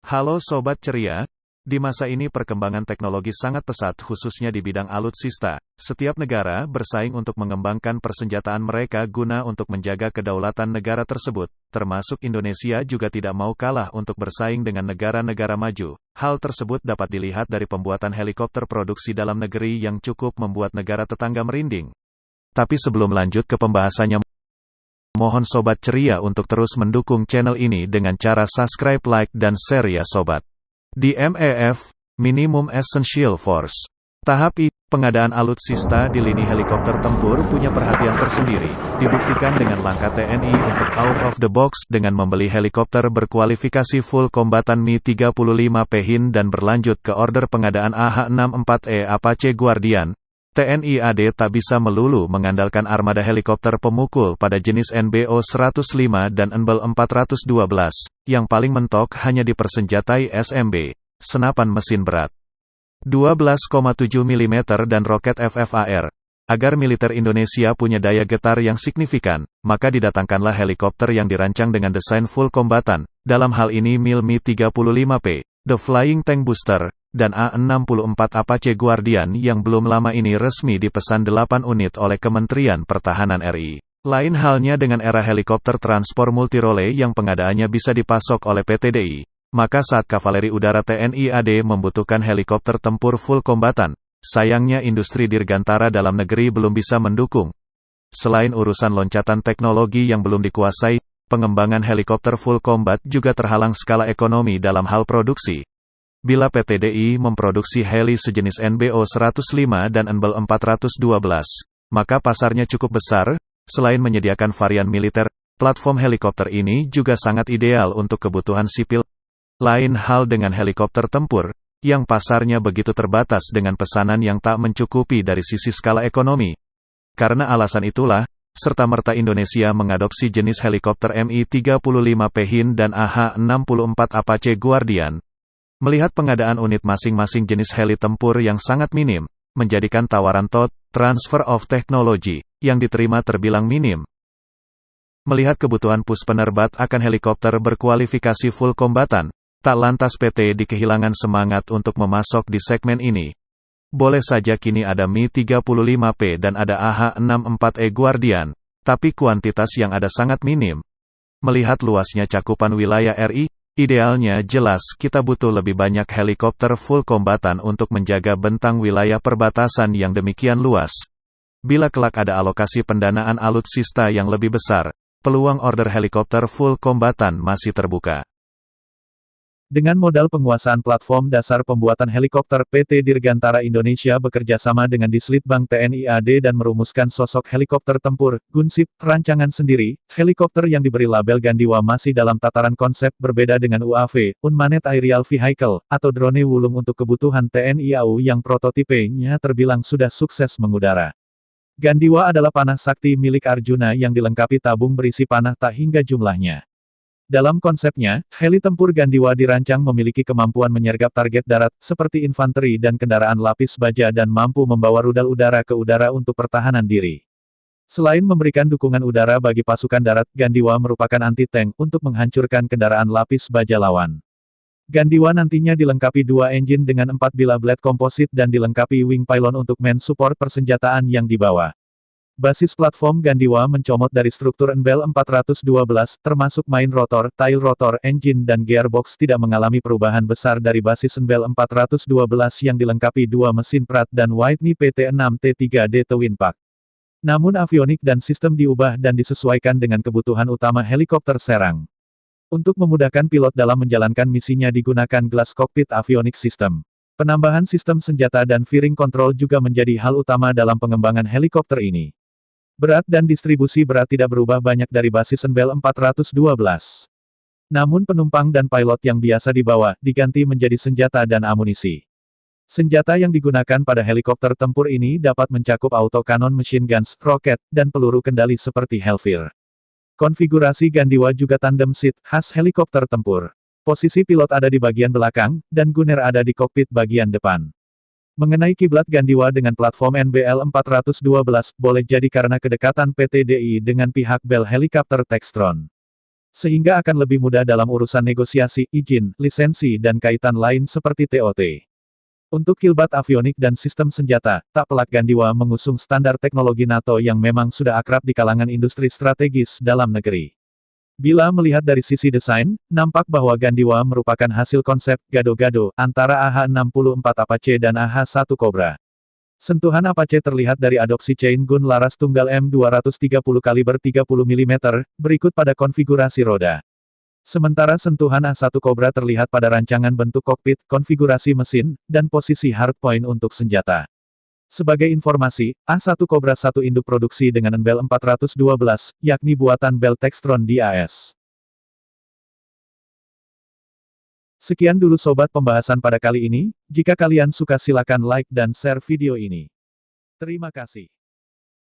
Halo Sobat Ceria, di masa ini perkembangan teknologi sangat pesat khususnya di bidang alutsista. Setiap negara bersaing untuk mengembangkan persenjataan mereka guna untuk menjaga kedaulatan negara tersebut, termasuk Indonesia juga tidak mau kalah untuk bersaing dengan negara-negara maju. Hal tersebut dapat dilihat dari pembuatan helikopter produksi dalam negeri yang cukup membuat negara tetangga merinding. Tapi sebelum lanjut ke pembahasannya, mohon Sobat Ceria untuk terus mendukung channel ini dengan cara subscribe, like, dan share ya Sobat. Di MEF, Minimum Essential Force. Tahap I, pengadaan alutsista di lini helikopter tempur punya perhatian tersendiri, dibuktikan dengan langkah TNI untuk out of the box dengan membeli helikopter berkualifikasi full kombatan Mi-35P HIN dan berlanjut ke order pengadaan AH-64E Apache Guardian. TNI AD tak bisa melulu mengandalkan armada helikopter pemukul pada jenis NBO 105 dan NBEL 412, yang paling mentok hanya dipersenjatai SMB, senapan mesin berat 12,7 mm dan roket FFAR. Agar militer Indonesia punya daya getar yang signifikan, maka didatangkanlah helikopter yang dirancang dengan desain full kombatan, dalam hal ini Mi-35P, The Flying Tank Booster, dan A-64 Apache Guardian yang belum lama ini resmi dipesan 8 unit oleh Kementerian Pertahanan RI. Lain halnya dengan era helikopter transport multirole yang pengadaannya bisa dipasok oleh PT DI. Maka saat kavaleri udara TNI AD membutuhkan helikopter tempur full kombatan, sayangnya industri dirgantara dalam negeri belum bisa mendukung. Selain urusan loncatan teknologi yang belum dikuasai, pengembangan helikopter full combat juga terhalang skala ekonomi dalam hal produksi. Bila PT DI memproduksi heli sejenis NBO 105 dan NBEL 412, maka pasarnya cukup besar. Selain menyediakan varian militer, platform helikopter ini juga sangat ideal untuk kebutuhan sipil. Lain hal dengan helikopter tempur, yang pasarnya begitu terbatas dengan pesanan yang tak mencukupi dari sisi skala ekonomi. Karena alasan itulah, serta-merta Indonesia mengadopsi jenis helikopter Mi-35P HIN dan AH-64 Apache Guardian. Melihat pengadaan unit masing-masing jenis heli tempur yang sangat minim, menjadikan tawaran transfer of technology, yang diterima terbilang minim. Melihat kebutuhan puspenerbat akan helikopter berkualifikasi full kombatan, tak lantas PT DI kehilangan semangat untuk memasok di segmen ini. Boleh saja kini ada Mi-35P dan ada AH-64E Guardian, tapi kuantitas yang ada sangat minim. Melihat luasnya cakupan wilayah RI, idealnya jelas kita butuh lebih banyak helikopter full kombatan untuk menjaga bentang wilayah perbatasan yang demikian luas. Bila kelak ada alokasi pendanaan alutsista yang lebih besar, peluang order helikopter full kombatan masih terbuka. Dengan modal penguasaan platform dasar pembuatan helikopter, PT Dirgantara Indonesia bekerja sama dengan Dislitbang TNI AD dan merumuskan sosok helikopter tempur, Gunship, rancangan sendiri. Helikopter yang diberi label Gandiwa masih dalam tataran konsep berbeda dengan UAV, Unmanned Aerial Vehicle, atau drone wulung untuk kebutuhan TNI AU yang prototipenya terbilang sudah sukses mengudara. Gandiwa adalah panah sakti milik Arjuna yang dilengkapi tabung berisi panah tak hingga jumlahnya. Dalam konsepnya, heli tempur Gandiwa dirancang memiliki kemampuan menyergap target darat, seperti infanteri dan kendaraan lapis baja dan mampu membawa rudal udara ke udara untuk pertahanan diri. Selain memberikan dukungan udara bagi pasukan darat, Gandiwa merupakan anti-tank untuk menghancurkan kendaraan lapis baja lawan. Gandiwa nantinya dilengkapi 2 engine dengan 4 bilah blade komposit dan dilengkapi wing pylon untuk men-support persenjataan yang dibawa. Basis platform Gandiwa mencomot dari struktur NBEL 412, termasuk main rotor, tail rotor, engine dan gearbox tidak mengalami perubahan besar dari basis NBEL 412 yang dilengkapi 2 mesin Pratt dan Whitney PT6T3D Twin Pack. Namun avionik dan sistem diubah dan disesuaikan dengan kebutuhan utama helikopter serang. Untuk memudahkan pilot dalam menjalankan misinya digunakan Glass Cockpit Avionics System. Penambahan sistem senjata dan firing control juga menjadi hal utama dalam pengembangan helikopter ini. Berat dan distribusi berat tidak berubah banyak dari basis NBEL 412. Namun penumpang dan pilot yang biasa dibawa, diganti menjadi senjata dan amunisi. Senjata yang digunakan pada helikopter tempur ini dapat mencakup autocannon machine guns, roket, dan peluru kendali seperti Hellfire. Konfigurasi Gandiwa juga tandem seat, khas helikopter tempur. Posisi pilot ada di bagian belakang, dan gunner ada di kokpit bagian depan. Mengenai kiblat Gandiwa dengan platform NBL 412, boleh jadi karena kedekatan PT DI dengan pihak Bell Helicopter Textron. Sehingga akan lebih mudah dalam urusan negosiasi, izin, lisensi dan kaitan lain seperti TOT. Untuk kilbat avionik dan sistem senjata, tak pelak Gandiwa mengusung standar teknologi NATO yang memang sudah akrab di kalangan industri strategis dalam negeri. Bila melihat dari sisi desain, nampak bahwa Gandiwa merupakan hasil konsep gado-gado antara AH-64 Apache dan AH-1 Cobra. Sentuhan Apache terlihat dari adopsi chain gun laras tunggal M230 kaliber 30 mm, berikut pada konfigurasi roda. Sementara sentuhan AH-1 Cobra terlihat pada rancangan bentuk kokpit, konfigurasi mesin, dan posisi hardpoint untuk senjata. Sebagai informasi, AH-1 Cobra 1 induk produksi dengan Bell 412, yakni buatan Bell Textron DAS. Sekian dulu sobat pembahasan pada kali ini, jika kalian suka silakan like dan share video ini. Terima kasih.